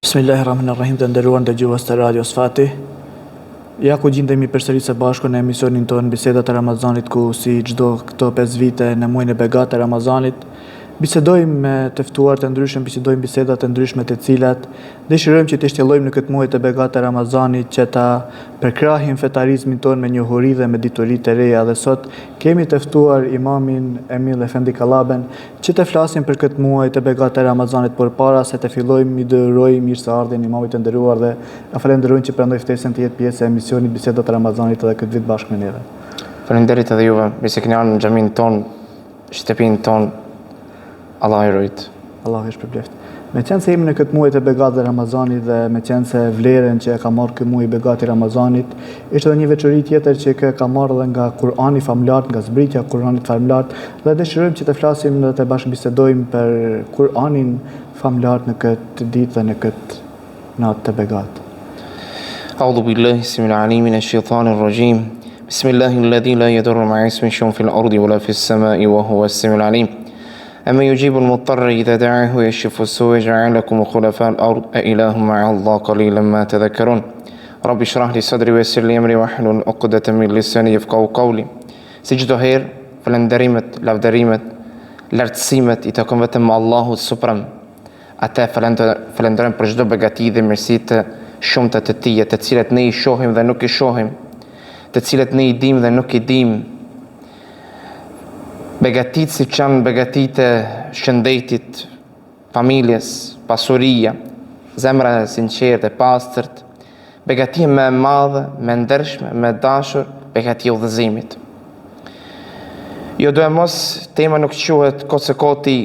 Bismillahirrahmanirrahim, të nderuar dëgjues të radios Fatih. Ja ku gjendemi përsëri së bashku në emisionin tonë Bisedat e Ramazanit, ku si çdo këto 5 vite në muajin e begat të Ramazanit bisedojmë me të ftuar të ndryshëm, bisedojmë biseda të ndryshme të cilat dëshirojmë që të shtjellojmë në këtë muaj të begat të Ramazanit, që ta përkrahim fetarizmin tonë me njohuri dhe me dituri të reja. Dhe sot kemi të ftuar imamin Emil Efendi Kallaben që të flasim për këtë muaj të begat të Ramazanit. Por para se të fillojmë, i dëroj mirëseardhjen imamit të nderuar dhe e falenderojmë që prandoi ftesën të jetë pjesë e emisionit Bisedat të Ramazanit edhe këtë vit bashkë me neve. Faleminderit edhe juve, se keni ardhur në xhamin ton, shtëpinë ton. Allah i rujt. Allah i shpërbleft. Me qenë se jemi në këtë muaj të begat të Ramazanit dhe me qenë se vlerën që e ka marrë këtë muaj i begat i Ramazanit, ishte edhe një veçori tjetër që ka marrë dhe nga Kur'ani famlar, nga zbritja e Kur'anit famlar, dhe dëshirojmë që të flasim dhe të bashkëbisedojmë për Kur'anin famlar në këtë ditë dhe në këtë natë të begat. A'udhu billahi simil alim minash shaitanir rajim. Bismillahilladzi la yadurru ma'a ismihi shay'un fil ardi wala fis sama'i wa huwa as-sami'ul alim. أما يجيب المضطر إذا دعاه ويكشف السوء ويجعل لكم خلفاء الأرض أإله مع الله قليلا ما تذكرون رب اشرح لي صدري ويسر لي أمري واحلل عقدة من لساني يفقهوا قولي. Si çdo herë, falënderimet, lavdërimet, lartësimet i takon vetëm Allahut Suprem. Atë falenderojmë për çdo begati dhe mirësi të shumta të Tij, të cilat ne i shohim dhe nuk i shohim, të cilat ne i dim dhe nuk i dim. Begatit si që janë begatit e shëndetit, familjes, pasuria, zemra sinqert e pastërt, begatia me madhe, me ndershme, me dashur, begatia udhëzimit. Jo do e mos, tema nuk quhet kot se koti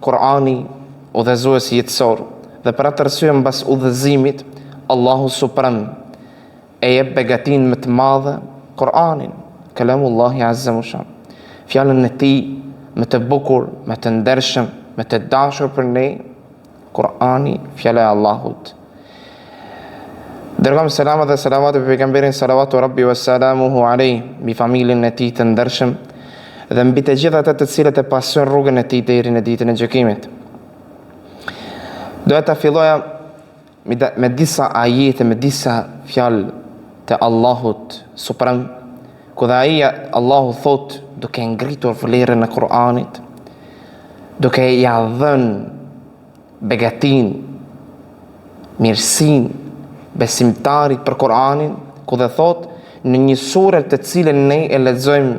Kur'ani udhëzuesi jetësor, dhe për atë arsye mbas udhëzimit, Allahu Suprem e jep begatin më të madhe Kur'anin, kalamullahi azza wa jalla. Fjallën e Tij më të bukur, më të ndershëm, më të dashur për ne, Kur'ani, fjala e Allahut. Dërgojmë selamat dhe salavat për pejgamberin salawatu rabbi wa salamuhu alejhi, mbi familjen e Tij të ndershëm dhe mbi të gjithë ata të cilët e pasojnë rrugën e Tij deri në ditën e gjykimit. Doja ta filloja me disa ajete, me disa fjalë të Allahut Suprem, ku dhe Allahu thot, duke ngritur vlerën e Kur'anit, duke ja dhënë begatin, mirësin, besimtarit për Kur'anin, ku dhe thot, në një sure të cilën ne e lexojmë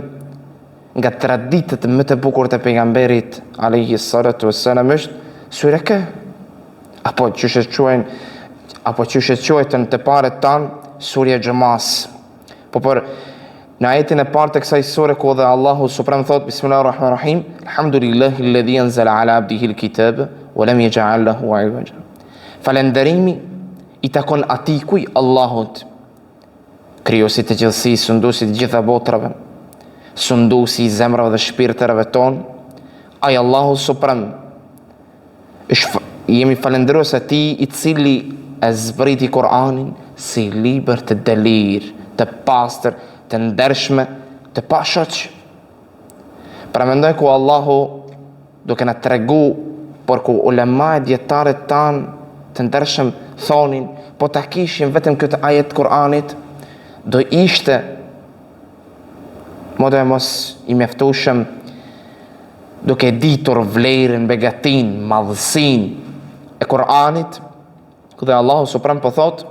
nga traditët më të bukur të pejgamberit alayhi salatu wassalam, është sura Kahf, apo çështje quajtën të parët tanë surja Xhamas. Po për në ajetin e parë të kësaj sure, ku dhe Allahu Suprem thot, Bismillahirrahmanirrahim, Alhamdulillahi alladhi anzala ala abdihi al-kitaba wa lam yaj'al lahu 'iwaja. Falënderimi i takon atij kuj Allahut, krijuesi të gjithësisë, sunduesi të gjitha botrave, sunduesi i zemrave dhe shpirtërave tonë, ai Allahu Suprem. Jemi falënderues atij i cili e zbriti Kur'anin si libër të delir, të pastër, të ndershme, të pashoq. Pra mendoj ku Allahu duke na tregu, por ku ulema e dietarët tanë të ndershëm thonin, po ta kishim vetëm këtë ajet Kur'anit, do ishte modë mos i mjaftueshëm, duke ditur vlerën, begatin, madhësin e Kur'anit, ku dhe Allahu Suprem po thot,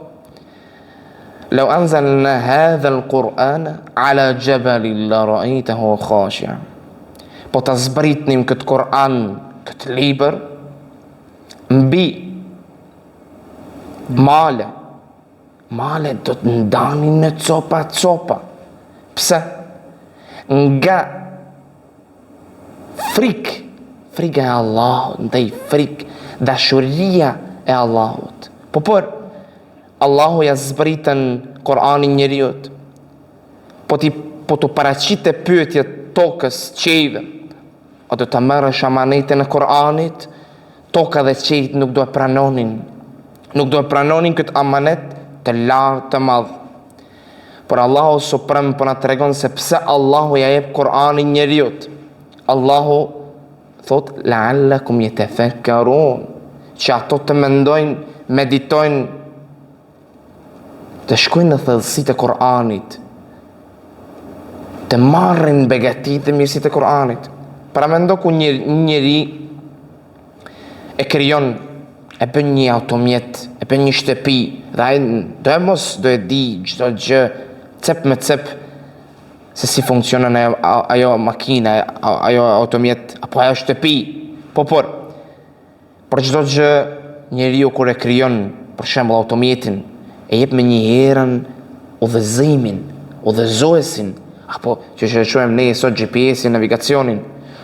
لو أنزلنا هذا القرآن على جبل لرأيته خاشعا. Po ta zbritnim këtë Kur'an, këtë libër, mbi male do të ndanin në copa. Pse? Nga frika e Allahut, ndaj dashuria e Allahut. Por Allahu ja zbritën Kur'anin njeriut, po të paraqitë pyetjet tokës, qiejve, o do të merresh amanetën e Kur'anit, toka dhe qiejt nuk do e pranonin këtë amanet të lartë të madh. Por Allahu Suprem po na tregon se pse Allahu ja jep Kur'anin njeriut. Allahu thot la'allakum yatafakkarun, që ato të mendojnë meditojnë, të shkojnë në thellësitë e Kur'anit, të marrin begatitë dhe mirësitë e Kur'anit. Para mendo ku njëri e krijon, e bën një automjet, e bën një shtëpi, dhe ai do e di çdo gjë, cep me cep, se si funksionon ajo makina, ajo automjet, apo ajo shtëpi. Por çdo gjë njeriu kur e krijon, për shembull automjetin, e jep me një herën udhëzimin, udhëzuesin, apo që quajmë ne sot GPS-in, navigacionin.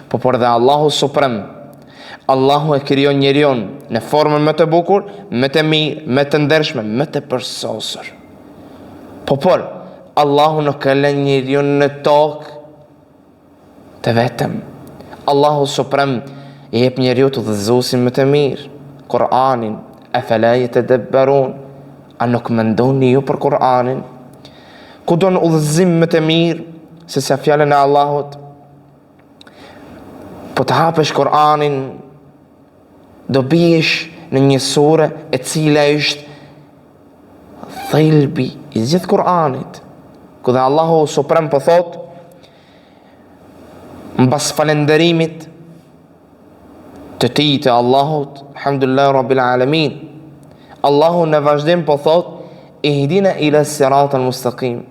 Por dhe Allahu Suprem, Allahu e krijon njeriu në formën më të bukur, më të mirë, më të ndershme, më të përsosur. Por Allahu nuk e lën njeriu në tokë të vetëm. Allahu Suprem i jep njeriu të udhëzuesin më të mirë, Kur'anin. Afala yatadabbarun, a nuk mendoni ju për Kur'anin? Ku do në udhëzim më të mirë se sa fjalën e Allahut? Po të hapësh Kur'anin, do bijesh në një sure e cila është thelbi i gjithë Kur'anit, ku dhe Allahu Suprem po thot, mbas falënderimit të tij të Allahut, alhamdulillah rabbil alamin, Allahu në vazhdim po thot, ihdina ila siratal mustaqim,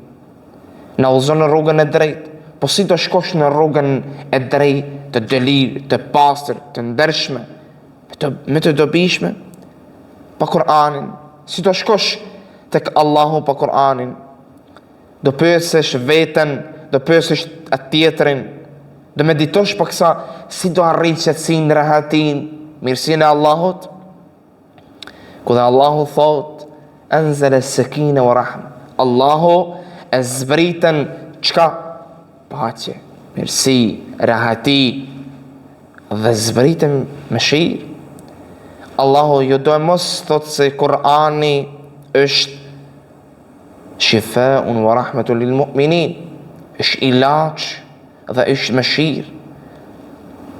na udhëzon në rrugën e drejtë. Po si do shkosh në rrugën e drejtë, të dëlir, të pastër, të ndershme, me të dobishme, pa Kur'anin? Si do shkosh tek Allahu pa Kur'anin? Do pyesësh veten, do pyesësh atë tjetrin, do meditosh pak sa si do arrish qetësinë, rahatin, mirësinë e Allahut? Ku dhe Allahu thot, anzala as-sakina wa rahma. Allahu e zbritën çka? Paqe, mirësi, rahati, dhe zbritën mëshirë. Allahu ju do e mos thot se Kur'ani është shifaun wa rahmatun lil mu'minin, është ilaç dhe është mëshirë.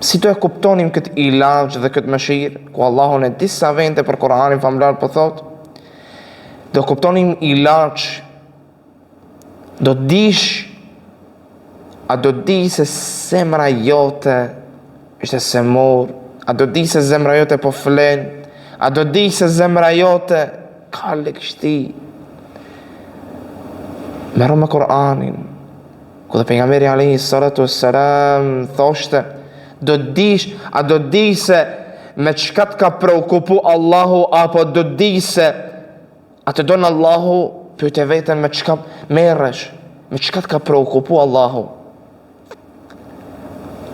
Si do e kuptonim këtë ilaç dhe këtë mëshirë, ku Allahu në disa vende për Kur'anin famlar po thot, do kuptonim ilaç, do dish, a do di se zemra jote është e semur, a do di se zemra jote po flen, a do di se zemra jote ka lëkshti. Merru me Kur'anin, ku dhe pejgamberi alayhi salatu wassalam thoshte, do dish, a do di se me çka të ka preokupu Allahu, apo do di se a të donë Allahu, pyete veten me çka merresh, me çka të ka preokupu Allahu.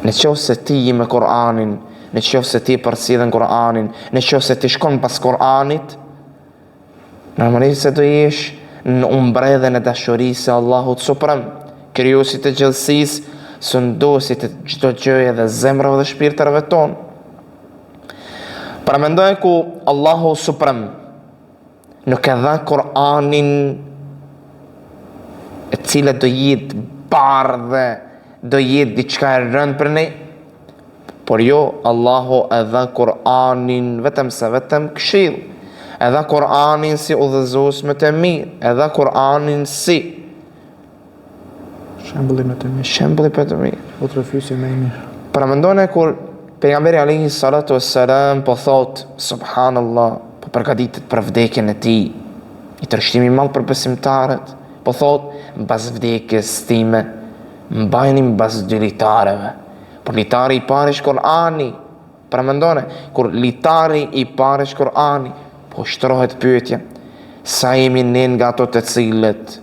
Në qoftë se ti je me Kur'anin, në qoftë se ti përcjellën Kur'anin, në qoftë se ti shkon pas Kur'anit, normalisht se do jesh në umbredhen e dashurisë së Allahut Suprem, krijuesit të gjithësisë, sunduesit të çdo gjëje dhe zemrave dhe shpirtërave tonë. Para mendoj ku Allahu Suprem nuk e dha Kur'anin e cila do jetë bardhe, do jetë diçka e rëndë për ne, por jo, Allahu e dha Kur'anin vetëm këshill, e dha Kur'anin si udhëzues më të mirë, e dha Kur'anin si shembulli më të mirë. Shembulli më të mirë. Udhëfyesje më e mirë. Para mendone kur pejgamberi alayhi salatu wassalam po thot, subhanallah, po përgatitet për vdekjen e tij, i tërshtimi i madh për besimtarët, po thot, mbas vdekjes time, mbajni mbas dy litareve. Por litari i parë është Kur'ani. Para mendone, kur litari i parë është Kur'ani, po shtrohet pyetja, sa jemi ne nga ato të cilët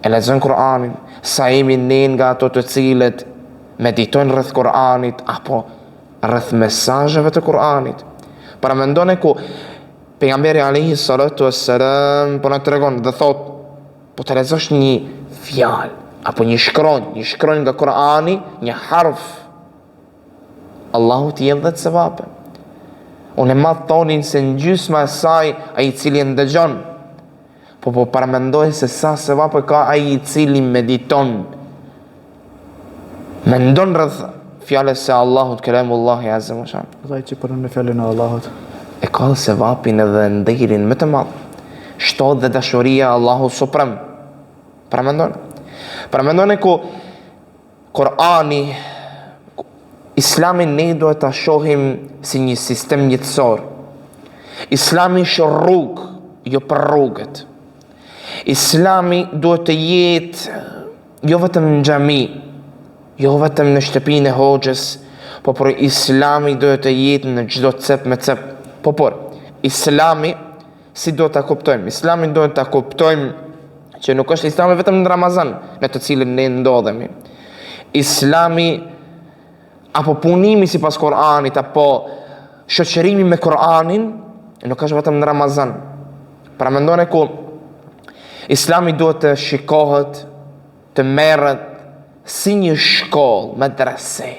e lexojnë Kur'anin, sa jemi ne nga ato të cilët meditojnë rreth Kur'anit apo rreth mesazheve të Kur'anit. Para mendone ku pejgamberi alayhi salatu wassalam po na tregon dhe thot, po të lexosh një fjalë apo një shkronjë nga Kur'ani, një harf, Allahu t'i jep dhe të sevape. Unë e madh thonin se në gjysma e saj ai i cili ndëgjon, po paramendoj se sa sevape ka ai i cili mediton, mendon rreth fjalës së Allahut, kalamullahi azza wa jalla. Dhe ai që pranon fjalën e Allahut. e ka dhe sevapin edhe nderin më të madh. Shtohet dhe dashuria Allahu Suprem. Para mendoni ku Kur'ani, Islamin ne duhet ta shohim si një sistem jetësor. Islami është rrugë, jo për rrugët. Islami duhet të jetë jo vetëm në xhami, jo vetëm në shtëpinë e hoxhës, por Islami duhet të jetë në çdo cep me cep. Por Islami si duhet ta kuptojmë? Islami duhet ta kuptojmë që nuk është Islami vetëm në Ramazan, në të cilin ne ndodhemi. Islami apo punimi sipas Kur'anit apo shoqërimi me Kur'anin nuk është vetëm në Ramazan. Pra mendoni ku Islami duhet të shikohet, të merret si një shkollë, madrase,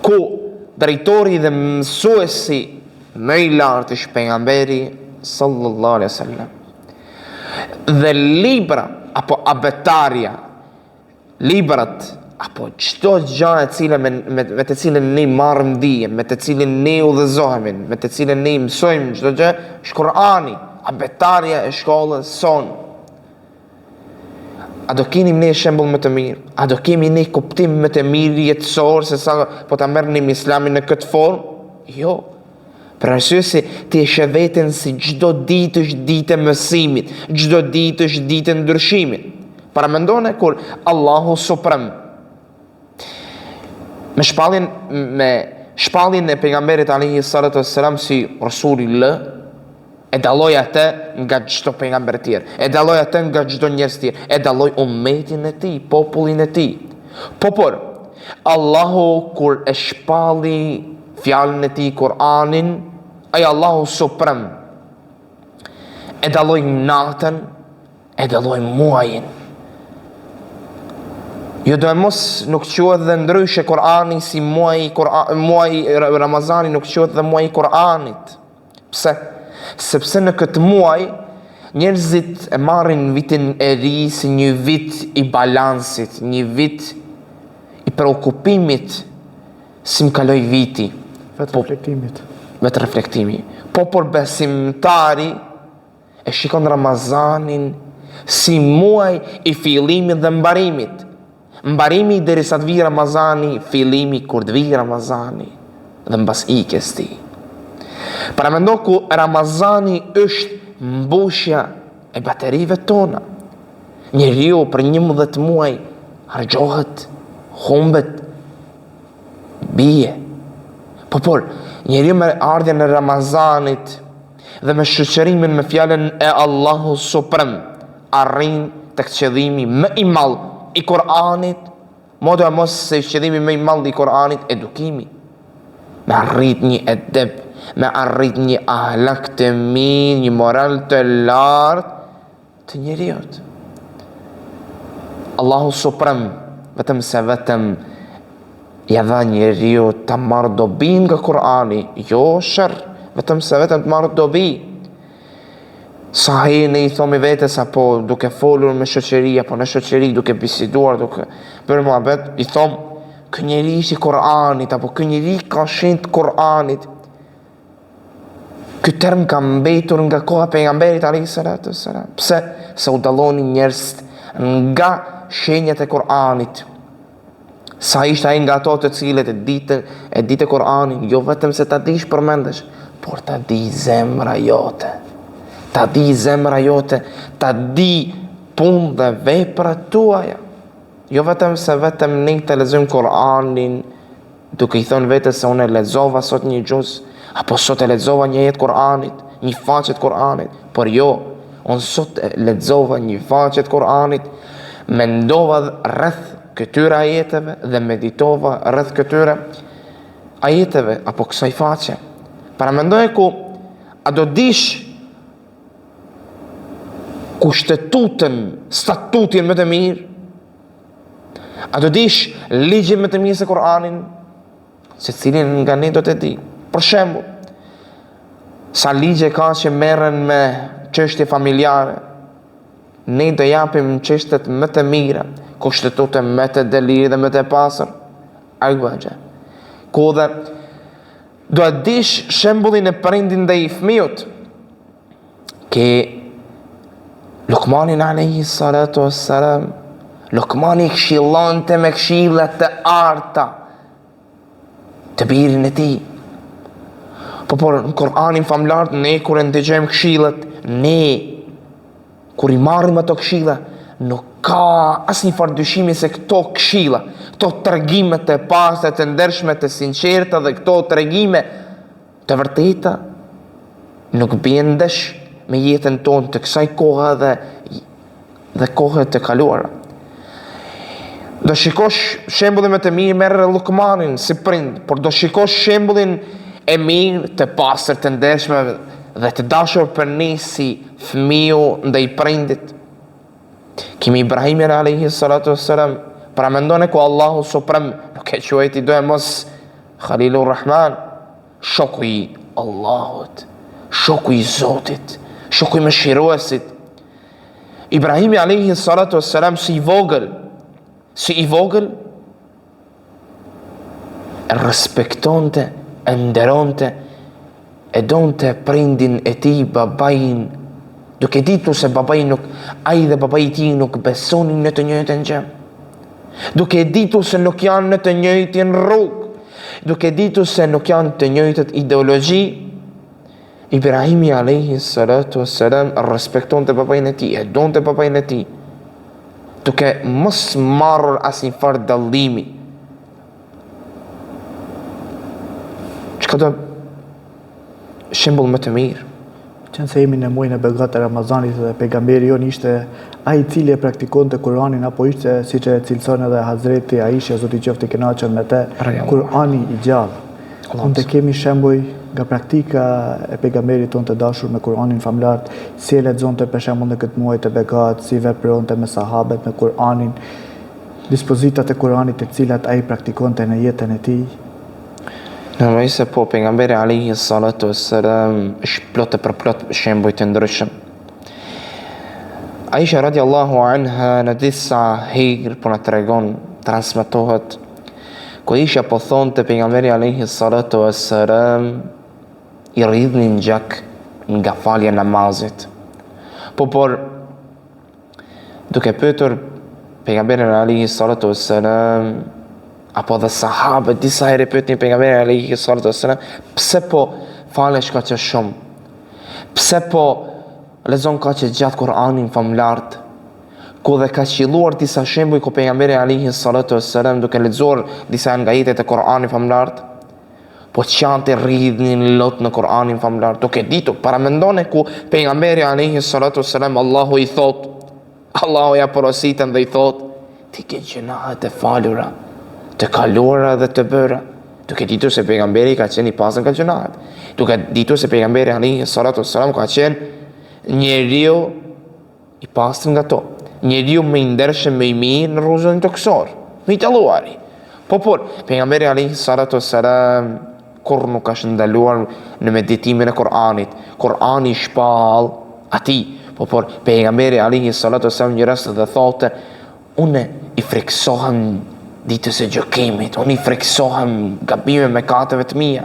ku drejtori dhe mësuesi më i lartë është pejgamberi sallallahu alaihi wasallam. Dhe libra apo abetarja, librat apo çdo gjë e cila me të cilën ne marrim dije, me të cilën ne udhëzohemi, me të cilën ne mësojmë çdo gjë, është Kur'ani, abetarja e shkollës son. A do keni ne shembull më të mirë? A do kemi ne kuptim më të mirë jetësor se sa po ta merrnim Islamin në këtë formë? Jo. Për arsye se ti e sheh veten si çdo ditë është ditë e mësimit, çdo ditë është ditë e ndryshimit. Para mendoni kur Allahu Suprem me shpalljen e pejgamberit alayhi salatu wassalam si Rasulillah, e dalloi atë nga çdo pejgamber tjetër, e dalloi atë nga çdo njerëz tjetër, e dalloi ummetin e tij, popullin e tij. Por Allahu kur e shpalli fjalën e tij Kur'anin, ai Allahu Suprem e dalloi natën, e dalloi muajin. Jo do mos nuk quhet dhe ndryshe Kur'ani si muaji Ramazani nuk quhet dhe muaji Kur'anit. Pse? Sepse në këtë muaj njerëzit e marrin vitin e ri si një vit i balansit, një vit i preokupimit si më kaloi viti. Vetë reflektimi. Por besimtari e shikon Ramazanin si muaj i fillimit dhe mbarimit. Mbarimi derisa të vijë Ramazani, fillimi kur të vijë Ramazani dhe mbas ikjes tij. Para mendo ku Ramazani është mbushja e baterive tona. Njeriu për 11 muaj harxhohet, humbet, bie. Por njeriu me ardhjen e Ramazanit dhe me shoqërimin me fjalën e Allahu Suprem arrin tek qëllimi më i madh i Kur'anit, modo e mos se qëllimi më i madh i Kur'anit, edukimi. Me arrit një edeb, me arrit një ahlak të mirë, një moral të lartë të njeriut. Allahu Suprem vetëm se vetëm ja dha njeriu të marrë dobi nga Kur'ani, jo shër, vetëm se vetëm të marrë dobi. Sa herë i thomi vetes apo duke folur me shoqëri apo në shoqëri duke biseduar, duke bërë muhabet, i thom ky njeri i Kur'anit apo ky njeri ka shenjtë të Kur'anit. Ky term ka mbetur nga koha e pejgamberit alayhi salatu wassalam. Pse? Se u dallonin njerëz nga shenjat e Kur'anit. Sa ishte ai nga ato të cilët e ditë Kur'anin, jo vetëm se ta dish përmendesh, por ta di zemra jote. Ta di zemra jote, ta di punë dhe veprat tuaja. Jo vetëm se vetëm ne të lexojmë Kur'anin duke i thënë vetes se unë lexova sot një gjuz, apo sot e lexova një jetë Kur'anit, një faqe të Kur'anit, por jo, unë sot e lexova një faqe të Kur'anit, mendova rreth këtyre ajeteve dhe meditova rreth këtyre ajeteve apo kësaj faqe. Para mendoj ku a do dish kushtetutën, statutin më të mirë? A do dish ligjin më të mirë se Kur'anin? Se cilin nga ne do të di. Për shembull, sa ligje ka që merren me çështje familjare, ne do japim çështet më të mira, kushtetutën më të delirë dhe më të pasër. Ajgëgje. Ku dhe do të dish shembullin e prindin dhe i fëmijët. Ke Lukmanin alayhi salatu wassalam, Lukmani këshillonte me këshillat të arta të birin e tij. Por në Kur'anin famlar, ne kur e ndëgjojmë këshillat, ne kur i marrim ato këshilla, nuk ka asnjë farë dyshimi se këto këshilla, këto tregime të pastra, të ndershme, të sinqerta dhe këto tregime të vërteta nuk bien ndesh me jetën tonë të kësaj kohe dhe kohët të kaluara. Do shikosh shembullin më të mirë merr Lukmanin si prind, por do shikosh shembullin e mirë të pastër, të ndershme dhe të dashur për ne si fëmiu ndaj prindit. Kemi Ibrahimin alayhi salatu wassalam, para mendone ku Allahu Suprem nuk e quajti do e mos Khalilur Rahman, shoku i Allahut, shoku i Zotit, shoku i mëshiruesit. Ibrahimi alayhi salatu wassalam si i vogël e respektonte, e nderonte, e donte prindin e tij, babain, duke ditur se ai dhe babai i tij nuk besonin në të njëjtën gjë, duke ditur se nuk janë në të njëjtin rrugë, duke ditur se nuk janë të njëjtët ideologji. Ibrahimi alayhi salatu wassalam respektonte babain e tij, e donte babain e tij, duke mos marrur asnjë farë dallimi. Çka do shembull më të mirë? Qenë se jemi në muajin e begat të Ramazanit dhe pejgamberi jon ishte ai i cili e praktikonte Kur'anin, apo ishte siç e cilëson edhe Hazreti Aisha, Zoti i qoftë i kënaqur me të, Kur'ani i gjallë. Unë të kemi shembuj nga praktika e pejgamberit tonë të dashur me Kur'anin famlar, si e lexonte për shembull në këtë muaj të begat, si vepronte me sahabët me Kur'anin, dispozitat e Kur'anit të cilat ai praktikonte në jetën e tij. Në vejse po, pejgamberi alayhi salatu wassalam është plot e përplot shembuj të ndryshëm. Aisha radiallahu anha në disa herë po na tregon, transmetohet, ku Aisha po thonte pejgamberi alayhi salatu wassalam i rridhnin gjak nga falja namazit. Por duke pyetur pejgamberin alayhi salatu wassalam, apo dhe sahabët disa herë pyetin pejgamberin alayhi salatu wassalam, pse po falesh kaq shumë? Pse po lexon kaq gjatë Kur'anin famlart? Ku dhe ka qelluar disa shembuj ku pejgamberi alayhi salatu wassalam duke lexuar disa nga ajetet e Kur'anit famlart, po çante rridhnin lot në Kur'anin famlart, duke ditur, para mendone ku pejgamberi alayhi salatu wassalam Allahu i thot, Allahu ja porositën dhe i thot, ti ke gjunahet e falura, të kaluara dhe të bëra, duke ditur se pejgamberi ka qenë i pastër nga gjunahet, duke ditur se pejgamberi alayhi salatu wassalam ka qenë njeriu i pastër nga to, njeriu më i ndershëm, më i mirë në rrugën toksor, më i talluari. Por pejgamberi alayhi salatu wassalam kur nuk ka ndaluar në meditimin e Kur'anit, Kur'ani shpall atij. Por pejgamberi alayhi salatu wassalam një rast dhe thotë, unë i friksohem ditës e gjykimit, unë i friksohem gabime me katëve të mia.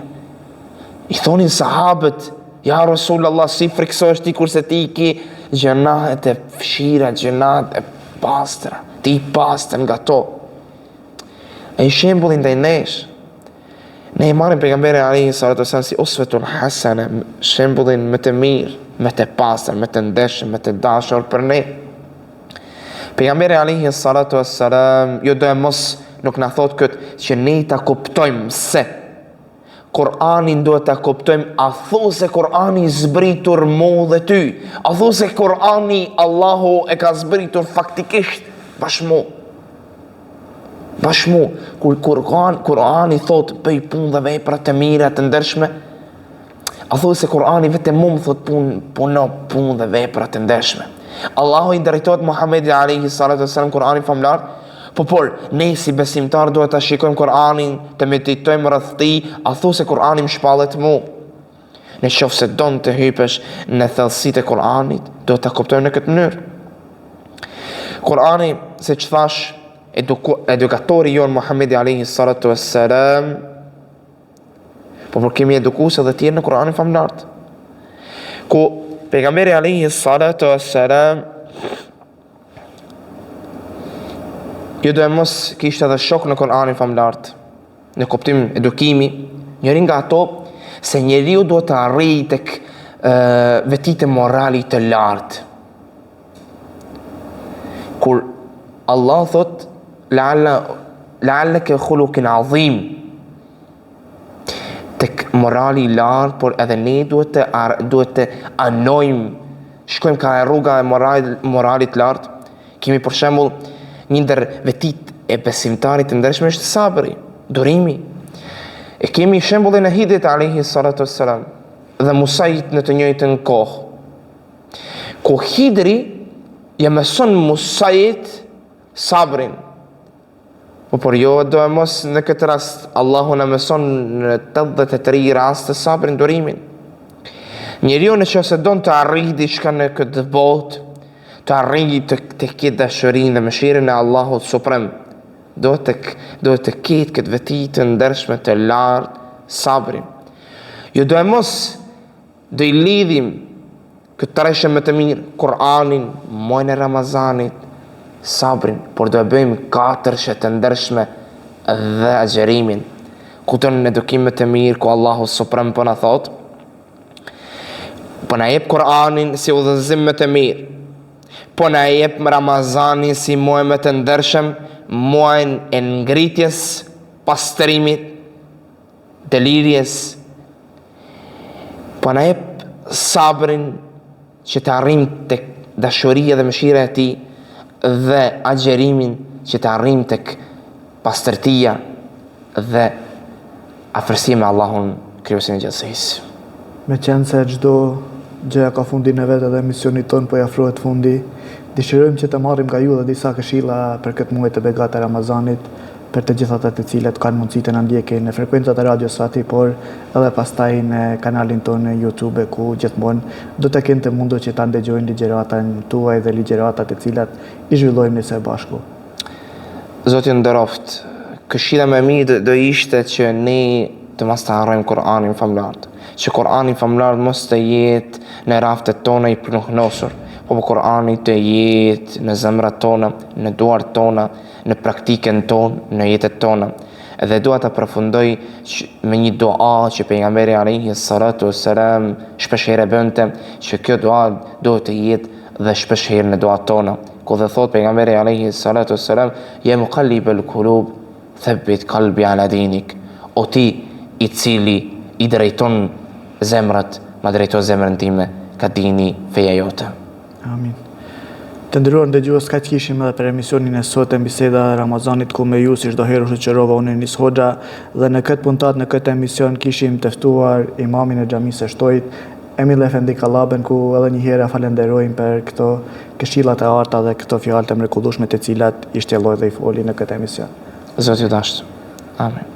I thonin sahabët, ja Rasulullah, si friksohesh ti kurse ti ki gjunahet e fshira, gjunahet e pastra, ti i pastër nga to. E shembullin ndaj nesh, ne i marrim pejgamberin alayhi salatu wassalam si uswetun hasana, shembullin më të mirë, më të pastër, më të ndershëm, më të dashur për ne. Pejgamberi alayhi salatu wassalam jo do e mos nuk na thot këtë që ne ta kuptojmë se Kur'anin duhet ta kuptojmë, a thu se Kur'ani zbritur mu dhe ty, a thu se Kur'ani Allahu e ka zbritur faktikisht bashmu. Kur Kur'ani thot bëj punë dhe vepra të mira të ndershme, a thu se Kur'ani vetëm mu më thot punë dhe vepra të ndershme. Allahu i drejtohet Muhamedit alayhi salatu wassalam Kur'anin famlar, por ne si besimtar duhet ta shikojmë Kur'anin, të meditojmë rreth tij, a thu se Kur'ani më shpallet mu. Në qoftë se don të hypesh në thellësitë e Kur'anit, duhet ta kuptojmë në këtë mënyrë. Kur'ani, siç thash, edukatori jon Muhamedi alayhi salatu wassalam, por kemi edukuese dhe tjerë në Kur'anin famlar. Ku pejgamberi alayhi salatu wassalam ju do mos kishte edhe shok në Kur'anin famlar. Në kuptim edukimi, njëri nga ato se njeriu duhet të arrijë tek vetitë morali të lartë. Kur Allah thot la'allaka khuluqin azim, tek morali i lartë, por edhe ne duhet të anojmë, shkojmë ka rruga e moralit lartë. Kemi për shembull një ndër vetitë e besimtarit të ndershëm është sabri, durimi. E kemi shembullin e Hidrit alayhi salatu wassalam dhe Musait në të njëjtën kohë. Ku Hidri ja mëson Musait sabrin. Por jo do e mos në këtë rast Allahu na mëson në 83 raste sabrin, durimin. Njeriu nëse don të arrijë diçka në këtë botë, të arrijë të ketë dashurinë dhe mëshirën e Allahut suprem, do të ketë këtë veti të ndershme të lartë, sabrin. Jo do e mos do i lidhim këtë tëreshë më të mirë, Kur'anin, muajin e Ramazanit, sabrin, por do e bëjmë 4 të ndershme dhe agjerimin. Kutën në edukim të mirë, ku Allahu suprem po na thot, po na jep Kur'anin si udhëzim më të mirë, po na jep Ramazanin si muaj më të ndershëm, muajin e ngritjes, pastrimit, delirjes, po na jep sabrin që të arrim tek dashuria dhe mëshira e tij, dhe agjerimin që të arrim tek pastërtia dhe afërsia me Allahun krijuesin e gjithësisë. Me qenë se çdo gjëja ka fundin e vetë dhe misionit tonë po i afrohet fundi, dëshirojmë që të marrim nga ju dhe disa këshilla për këtë muaj të begatë të Ramazanit, për të gjithë ata të cilët kanë mundësi të na ndjekin në frekuencat e radios Fati, por edhe pastaj në kanalin tonë në YouTube, ku gjithmonë do të kenë të mundur që ta ndëgjojnë ligjëratën tuaj dhe ligjëratat të cilat i zhvillojmë ne së bashku. Zoti nderoft, këshilla më e mirë do ishte që ne të mos të harrojmë Kur'anin famlar, që Kur'ani famlar mos të jetë në raftet tona i plotësur, por Kur'ani të jetë në zemrat tona, në duart tona, në praktikën tonë, në jetët tona. Edhe dua të përfundoj me një dua që pejgamberi alayhi salatu wassalam shpesh herë bënte, që kjo dua duhet të jetë dhe shpesh herë në duat tona. Ku dhe thot pejgamberi alayhi salatu wassalam, ya muqallibal qulub, thabbit qalbi ala dinik. O ti i cili i drejton zemrat, ma drejto zemrën time ka dini feja jote. Amin. Të nderuar dëgjues, kaq kishim edhe për emisionin e sotëm Biseda e Ramazanit, ku me ju si çdo herë shoqërova unë Enis Hoxha, dhe në këtë puntat, në këtë emision kishim të ftuar imamin e xhamisë së Shtojit, Emil Efendi Kallaben, ku edhe një herë falenderojmë për këto këshillat e arta dhe këto fjalë të mrekullueshme të cilat i shtjelloi dhe i foli në këtë emision. Zoti ju dashur. Amen.